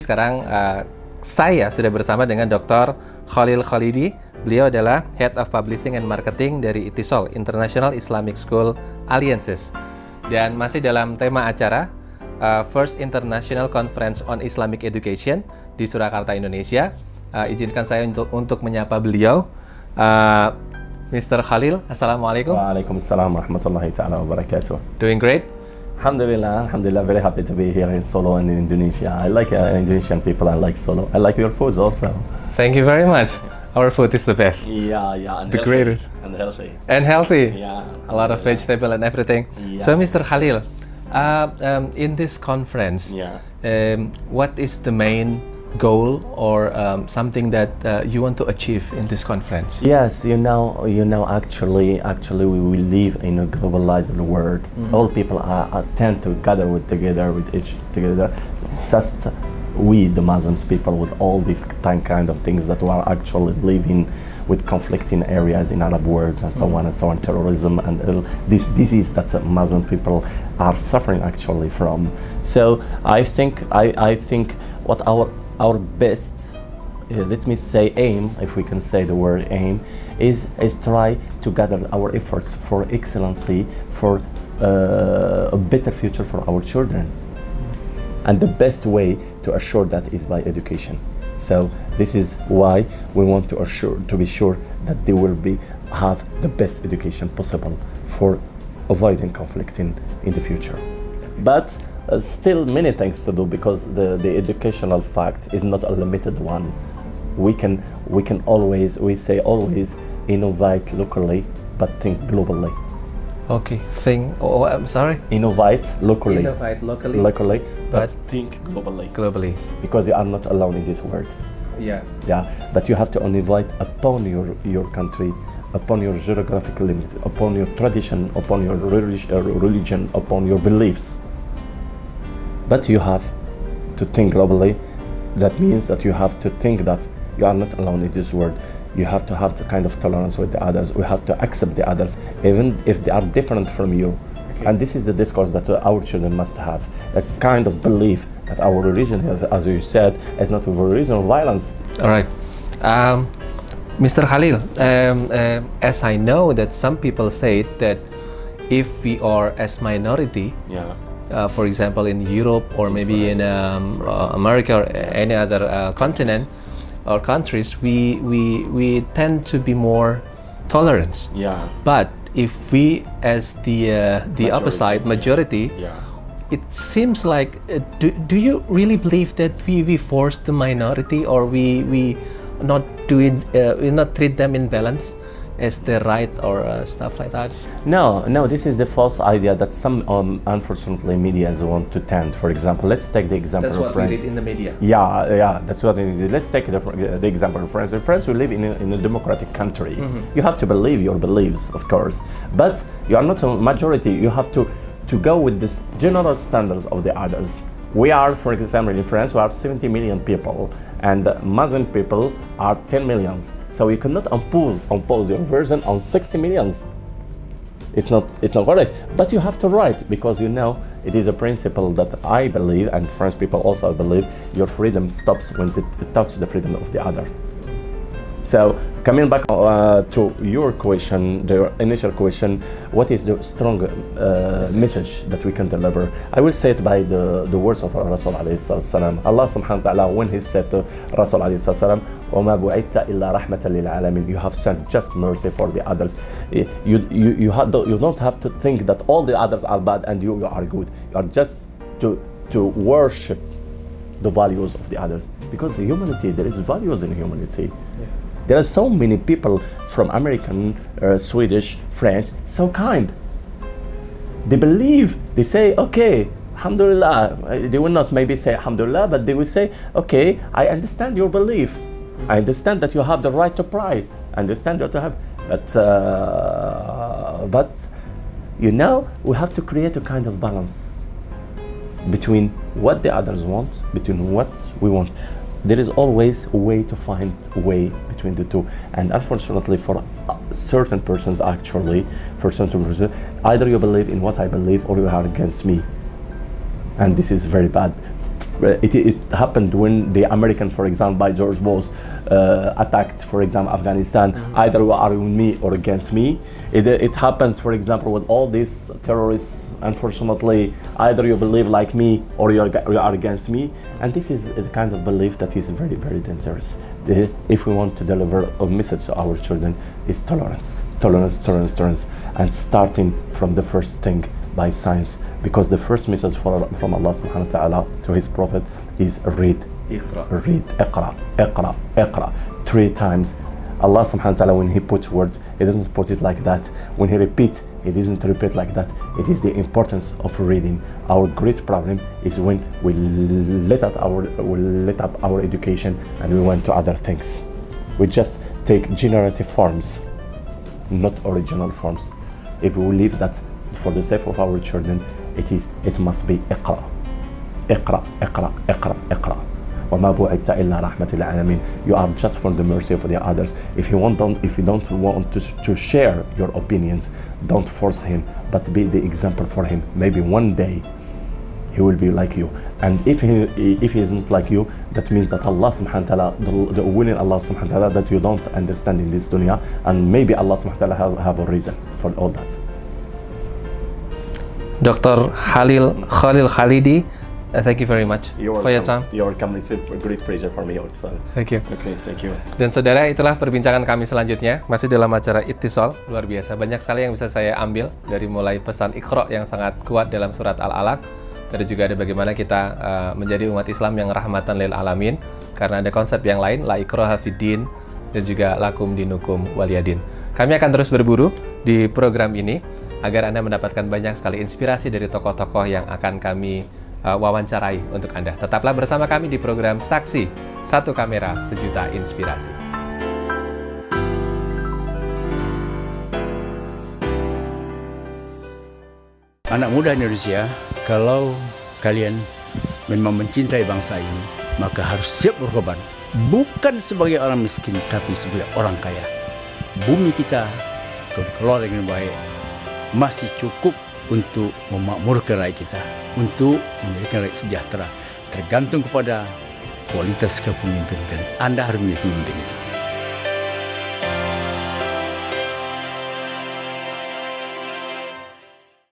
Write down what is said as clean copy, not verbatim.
Sekarang saya sudah bersama dengan Dr. Khalil Khalidi. Beliau adalah Head of Publishing and Marketing dari ITISOL, International Islamic School Alliances. Dan masih dalam tema acara First International Conference on Islamic Education di Surakarta, Indonesia. Izinkan saya untuk menyapa beliau. Mr. Khalil, Assalamualaikum. Waalaikumsalam warahmatullahi ta'ala wabarakatuh. Doing great? Alhamdulillah, very happy to be here in Solo and in Indonesia. I like Indonesian people, I like Solo. I like your food also. Thank you very much. Our food is the best. Yeah, and the healthy. Greatest. And healthy. And healthy. Yeah. A lot of vegetable and everything. Yeah. So, Mr. Khalil, in this conference, what is the main goal or something that you want to achieve in this conference? Yes, you know. Actually, we will live in a globalized world. Mm-hmm. All people tend to gather together. Just we, the Muslims people, with all these kind of things that we are actually living with conflicting areas in Arab world and so on and so on, terrorism and this disease that Muslim people are suffering actually from. So I think what our best, let me say aim, if we can say the word aim, is try to gather our efforts for excellency, for a better future for our children. And the best way to assure that is by education. So this is why we want to be sure that they will have the best education possible for avoiding conflict in the future. But still many things to do, because the educational fact is not a limited one. We always innovate locally but think globally. Okay, I'm sorry. Innovate locally, but think globally. Because you are not alone in this world. Yeah. But you have to innovate upon your country, upon your geographical limits, upon your tradition, upon your religion, upon your beliefs. But you have to think globally. That means that you have to think that you are not alone in this world. You have to have the kind of tolerance with the others. We have to accept the others, even if they are different from you. Okay. And this is the discourse that our children must have. A kind of belief that our religion, as you said, is not a religion of violence. All right. Mr. Khalil, as I know that some people say that if we are as minority, for example in Europe or maybe in America or any other continent or countries, we tend to be more tolerant. Yeah. But if we as the opposite majority, it seems like do you really believe that we force the minority, or we not treat them in balance as their right or stuff like that? No, this is the false idea that some unfortunately medias want to tend. For example, let's take the example of France. That's what we read in the media. Yeah, that's what we did. Let's take the example of France. In France, we live in a democratic country. Mm-hmm. You have to believe your beliefs, of course, but you are not a majority. You have to go with the general standards of the others. We are, for example, in France, we have 70 million people, and Muslim people are 10 millions. So you cannot impose your version on 60 millions. It's not correct. But you have to write, because it is a principle that I believe, and French people also believe, your freedom stops when it touches the freedom of the other. So coming back to your question, the initial question, what is the strong message that we can deliver? I will say it by the words of Rasul alayhi salam. Allah subhanahu wa ta'ala, when he said to Rasul alayhi salam, وَمَا بُعِثَّ إِلَّا رَحْمَةً لِلْعَالَمِينَ, you have sent just mercy for the others. You don't have to think that all the others are bad and you are good. You are just to worship the values of the others, because the humanity, there is values in humanity. Yeah. There are so many people from American, Swedish, French, so kind. They believe, they say, okay, alhamdulillah. They will not maybe say alhamdulillah, but they will say, okay, I understand your belief. I understand that you have the right to pray. I understand that you have, but we have to create a kind of balance between what the others want, between what we want. There is always a way to find a way between the two. And unfortunately for certain persons, either you believe in what I believe or you are against me. And this is very bad. it happened when the American, for example, by George Bush, attacked, for example, Afghanistan. Either you are with me or against me. It happens, for example, with all these terrorists. Unfortunately, either you believe like me or you are against me. And this is a kind of belief that is very, very dangerous. If we want to deliver a message to our children, is tolerance, tolerance, tolerance, tolerance, and starting from the first thing by science, because the first message from Allah subhanahu wa ta'ala to his prophet is read, read, iqra, iqra, iqra, 3 times. Allah subhanahu wa ta'ala, when he puts words, he doesn't put it like that. When he repeats, he doesn't repeat like that. It is the importance of reading. Our great problem is when we let up our education and we went to other things. We just take generative forms, not original forms. If we believe that for the sake of our children, it must be iqra, iqra, iqra, iqra, iqra. وَمَا بُعِثْتَ إِلَّا رَحْمَةً لِلْعَالَمِينَ. You are just for the mercy of the others. If you don't want to share your opinions, don't force him, but be the example for him. Maybe one day he will be like you. And if he isn't like you, that means that Allah subhanahu wa ta'ala, the willing Allah subhanahu wa ta'ala, that you don't understand in this dunya, and maybe Allah subhanahu wa ta'ala have a reason for all that. Dr. Khalil Khalidi, thank you very much for your time. You're welcome. It's a great pleasure for me also. Thank you. Okay, thank you. Dan saudara, itulah perbincangan kami selanjutnya. Masih dalam acara Ittisal, luar biasa. Banyak sekali yang bisa saya ambil dari mulai pesan Iqra yang sangat kuat dalam surat Al-Alaq. Dan juga ada bagaimana kita menjadi umat Islam yang rahmatan lil alamin. Karena ada konsep yang lain, la ikraha fiddin, dan juga lakum dinukum waliyadin. Kami akan terus berburu di program ini agar Anda mendapatkan banyak sekali inspirasi dari tokoh-tokoh yang akan kami wawancarai untuk Anda. Tetaplah bersama kami di program SAKSI, Satu Kamera Sejuta Inspirasi. Anak muda Indonesia, kalau kalian memang mencintai bangsa ini, maka harus siap berkorban. Bukan sebagai orang miskin, tapi sebagai orang kaya. Bumi kita, kalau dikelola dengan baik, masih cukup untuk memakmurkan rakyat kita, untuk menjadikan rakyat sejahtera. Tergantung kepada kualitas kepemimpinan. Anda harus menjadi pemimpin itu.